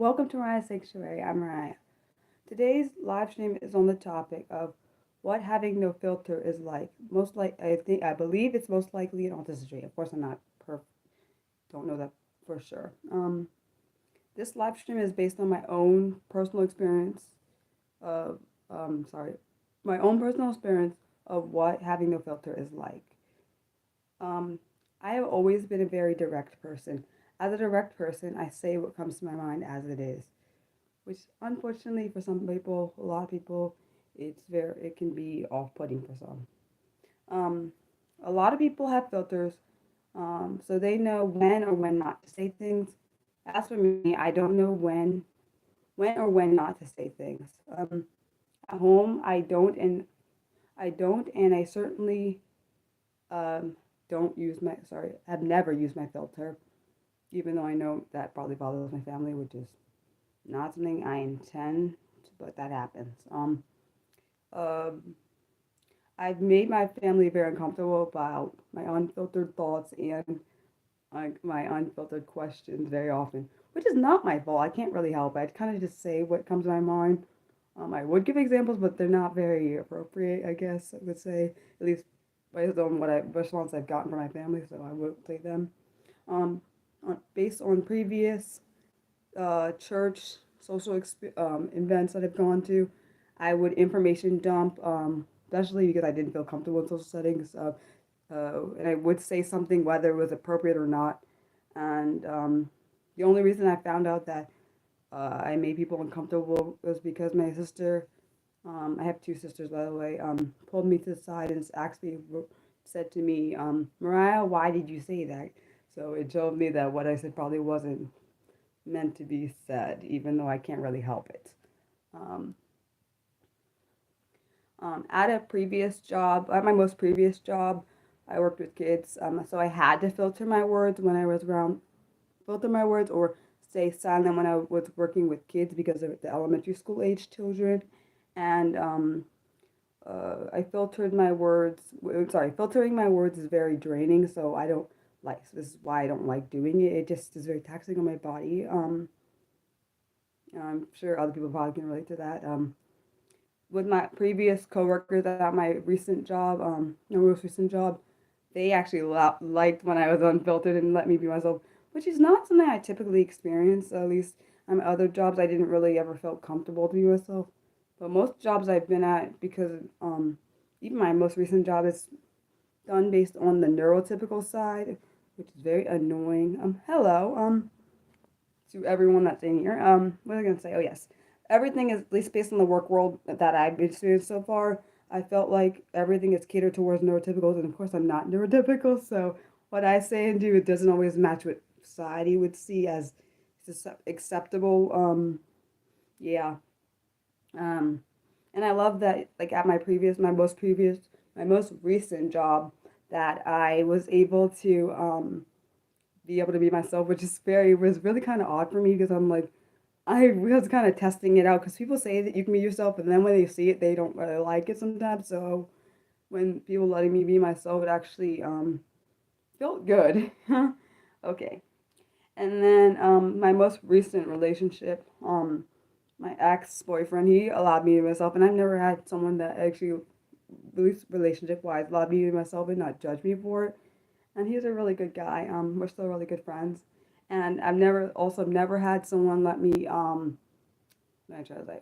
Welcome to Mariah Sanctuary. I'm Mariah. Today's live stream is on the topic of what having no filter is like. I believe it's most likely an autistic trait. Of course, I'm not don't know that for sure. This live stream is based on my own personal experience of sorry, my own personal experience of what having no filter is like. Um, I have always been a very direct person. As a direct person, I say what comes to my mind as it is, which unfortunately for some people, a lot of people, it can be off-putting for some. Um, a lot of people have filters, so they know when or when not to say things. As for me, I don't know when or when not to say things. At home, and I certainly don't use my have never used my filter, even though I know that probably bothers my family, which is not something I intend, but that happens. Um, I've made my family very uncomfortable about my unfiltered thoughts and my unfiltered questions very often, which is not my fault. I can't really help it. I kind of just say what comes to my mind. I would give examples, but they're not very appropriate, I guess I would say, at least based on what response I've gotten from my family, so I won't say them. Um, Based on previous church events that I've gone to, I would information dump, especially because I didn't feel comfortable in social settings. And I would say something whether it was appropriate or not. And the only reason I found out that I made people uncomfortable was because my sister, I have two sisters by the way, pulled me to the side and said to me, Mariah, why did you say that? So it showed me that what I said probably wasn't meant to be said, even though I can't really help it. Um, at my most previous job, I worked with kids, so I had to filter my words when I was around, filter my words or stay silent when I was working with kids because of the elementary school age children. And I filtered my words. Sorry, filtering my words is very draining, so I don't like. This is why I don't like doing it. It just is very taxing on my body. I'm sure other people probably can relate to that. With my previous coworkers at my recent job, my most recent job, they actually liked when I was unfiltered and let me be myself, which is not something I typically experience. At least on my other jobs, I didn't really ever feel comfortable to be myself. But most jobs I've been at, because even my most recent job is done based on the neurotypical side, which is very annoying. Hello, to everyone that's in here. What was I gonna say? Oh yes, everything is at least based on the work world that I've experienced so far. I felt like everything is catered towards neurotypicals, and of course I'm not neurotypical. So what I say and do, it doesn't always match what society would see as acceptable. Yeah. Um, and I love that, like at my most recent job, that I was able to be able to be myself, which was really kind of odd for me because I'm like, I was kind of testing it out because people say that you can be yourself, and then when they see it, they don't really like it sometimes. So when people letting me be myself, it actually felt good. Okay. And then my most recent relationship, my ex-boyfriend, he allowed me to be myself, and I've never had someone that actually, at least relationship-wise, allowed me to be myself and not judge me for it. And he's a really good guy. We're still really good friends. And I've never had someone let me what I try to say,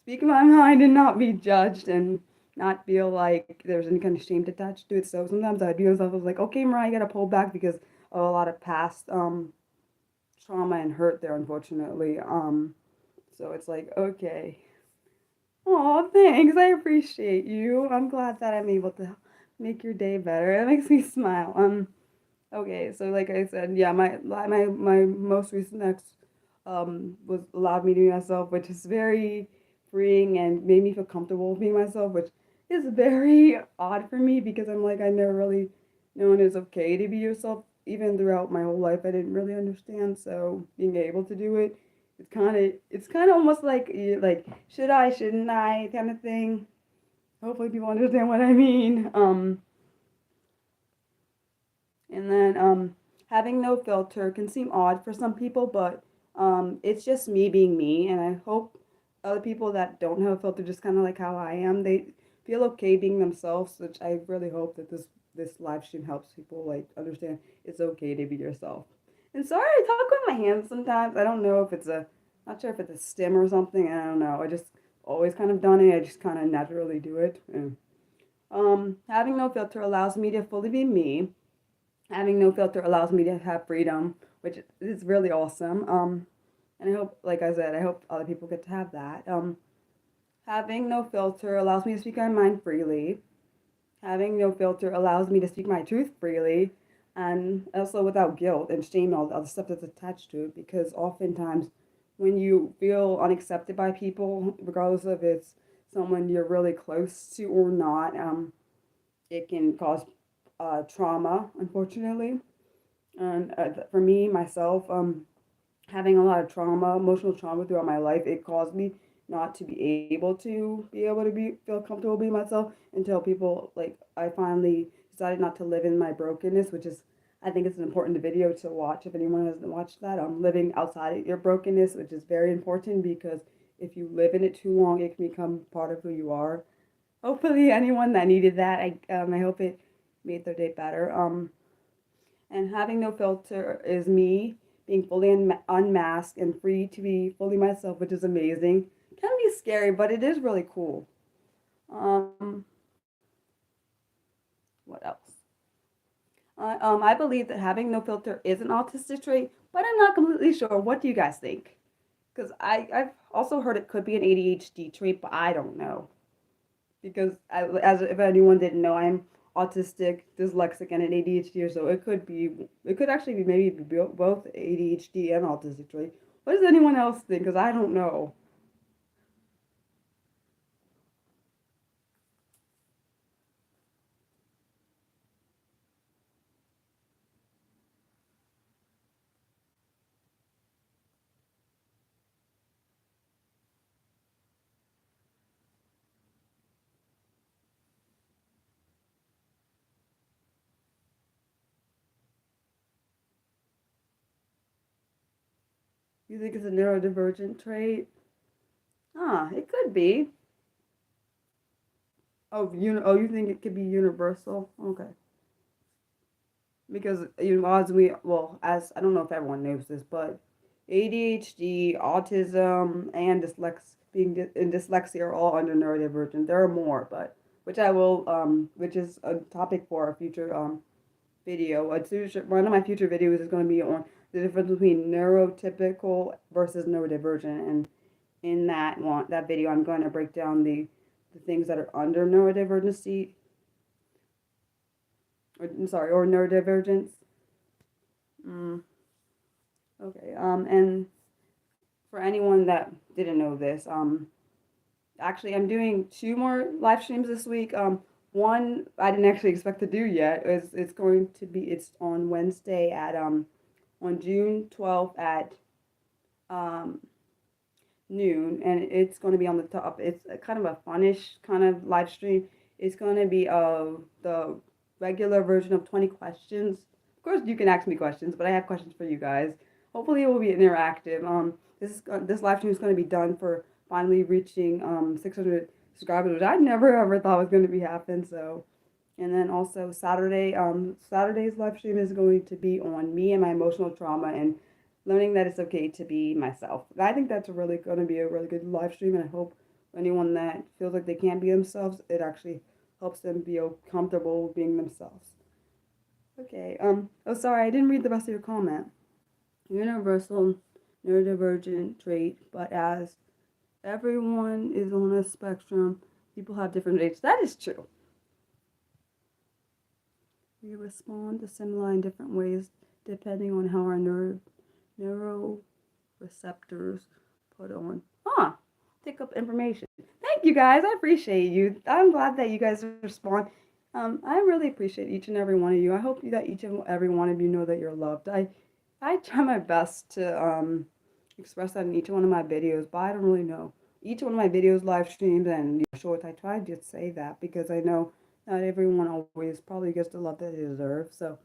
speak my mind and not be judged and not feel like there's any kind of shame attached to it. So sometimes I'd be myself, I was like, okay, Mariah, you gotta pull back because of a lot of past trauma and hurt there, unfortunately. So it's like, okay. Oh, thanks. I appreciate you. I'm glad that I'm able to make your day better. That makes me smile. Okay, so like I said, yeah, my most recent ex was allowed me to be myself, which is very freeing and made me feel comfortable being myself, which is very odd for me because I'm like I never really known it's okay to be yourself. Even throughout my whole life, I didn't really understand. So being able to do it, it's kind of almost like like should I, shouldn't I kind of thing. Hopefully, people understand what I mean. And then having no filter can seem odd for some people, but It's just me being me, and I hope other people that don't have a filter, just kind of like how I am, they feel okay being themselves. Which I really hope that this live stream helps people like understand it's okay to be yourself. And sorry, I talk with my hands sometimes. I don't know if it's a, not sure if it's a stim or something. I don't know. I just always kind of done it. I just kind of naturally do it. And, having no filter allows me to fully be me. Having no filter allows me to have freedom, which is really awesome. And I hope, like I said, I hope other people get to have that. Having no filter allows me to speak my mind freely. Having no filter allows me to speak my truth freely, and also without guilt and shame and all the other stuff that's attached to it. Because oftentimes, when you feel unaccepted by people, regardless of it's someone you're really close to or not, it can cause trauma, unfortunately. And for me, myself, having a lot of trauma, emotional trauma throughout my life, it caused me not to be able to feel comfortable being myself until people like I finally decided not to live in my brokenness, which is I think it's an important video to watch if anyone hasn't watched that. Living outside of your brokenness, which is very important because if you live in it too long, it can become part of who you are. Hopefully, anyone that needed that, I hope it made their day better. And having no filter is me being fully unmasked and free to be fully myself, which is amazing. It can be scary, but it is really cool. Um, what else? I believe that having no filter is an autistic trait, but I'm not completely sure. What do you guys think? Because I've also heard it could be an ADHD trait, but I don't know. Because as if anyone didn't know, I'm autistic, dyslexic, and an ADHD, so it could actually be maybe both ADHD and autistic trait. What does anyone else think? Because I don't know. You think it's a neurodivergent trait? It could be. Oh, you think it could be universal? Okay. Because as we well as I don't know if everyone knows this, but ADHD, autism, and dyslexia are all under neurodivergent. There are more, but which is a topic for a future video. One of my future videos is going to be on the difference between neurotypical versus neurodivergent, and in that video, I'm going to break down the things that are under neurodivergency, or I'm sorry, or neurodivergence. Mm, okay. And for anyone that didn't know this, actually, I'm doing two more live streams this week. One I didn't actually expect to do yet. It's on Wednesday at on June 12th at um noon, and it's going to be on the top. It's a kind of a funnish kind of live stream. It's going to be the regular version of 20 questions. Of course, you can ask me questions, but I have questions for you guys. Hopefully, it will be interactive. This live stream is going to be done for finally reaching 600 subscribers, which I never ever thought was going to be happen. So, and then also Saturday's live stream is going to be on me and my emotional trauma and learning that it's okay to be myself. I think that's really going to be a really good live stream, and I hope anyone that feels like they can't be themselves, it actually helps them feel comfortable being themselves. Okay. Oh, sorry, I didn't read the rest of your comment. Universal neurodivergent trait, but as everyone is on a spectrum, people have different traits. That is true. We respond to stimuli in different ways depending on how our neuroreceptors put on. Pick up information. Thank you guys. I appreciate you. I'm glad that you guys respond. I really appreciate each and every one of you. I hope that each and every one of you know that you're loved. I try my best to express that in each one of my videos, but I don't really know. Each one of my videos, live streams, and shorts, I try to just say that because I know not everyone always probably gets the love that they deserve. So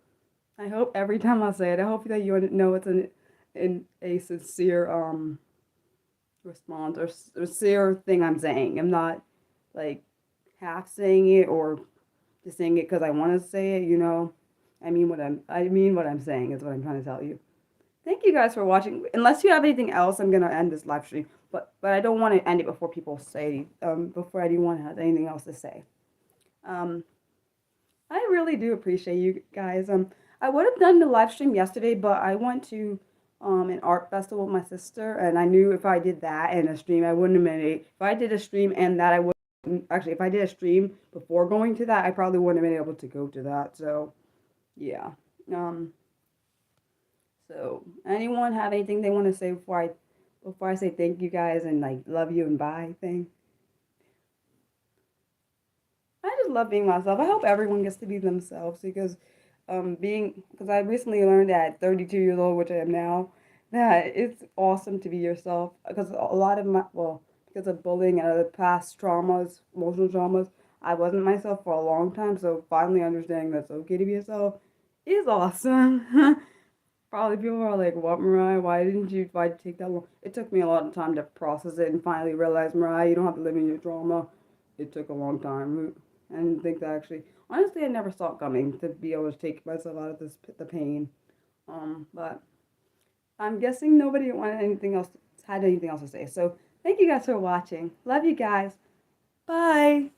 I hope every time I say it, I hope that you know in a sincere response or sincere thing I'm saying. I'm not like half saying it or just saying it because I want to say it. I mean what I'm saying is what I'm trying to tell you. Thank you guys for watching. Unless you have anything else, I'm gonna end this live stream. But I don't want to end it before people say before anyone has anything else to say. Um, I really do appreciate you guys. I would have done the live stream yesterday, but I went to an art festival with my sister, and I knew if I did that and a stream, I wouldn't have been able. If I did a stream and that, I would actually. If I did a stream before going to that, I probably wouldn't have been able to go to that. So yeah. Um. So anyone have anything they want to say before I say thank you guys and like love you and bye thing? I just love being myself. I hope everyone gets to be themselves because I recently learned at 32 years old, which I am now, that it's awesome to be yourself. Because a lot of because of bullying and other past traumas, emotional traumas, I wasn't myself for a long time. So finally understanding that it's okay to be yourself is awesome. Probably people are like, "What, Mariah? Why did you take that long?" It took me a lot of time to process it and finally realize, Mariah, you don't have to live in your trauma. It took a long time. I didn't think that actually. Honestly, I never saw it coming to be able to take myself out of the pain. But I'm guessing nobody had anything else to say. So thank you guys for watching. Love you guys. Bye.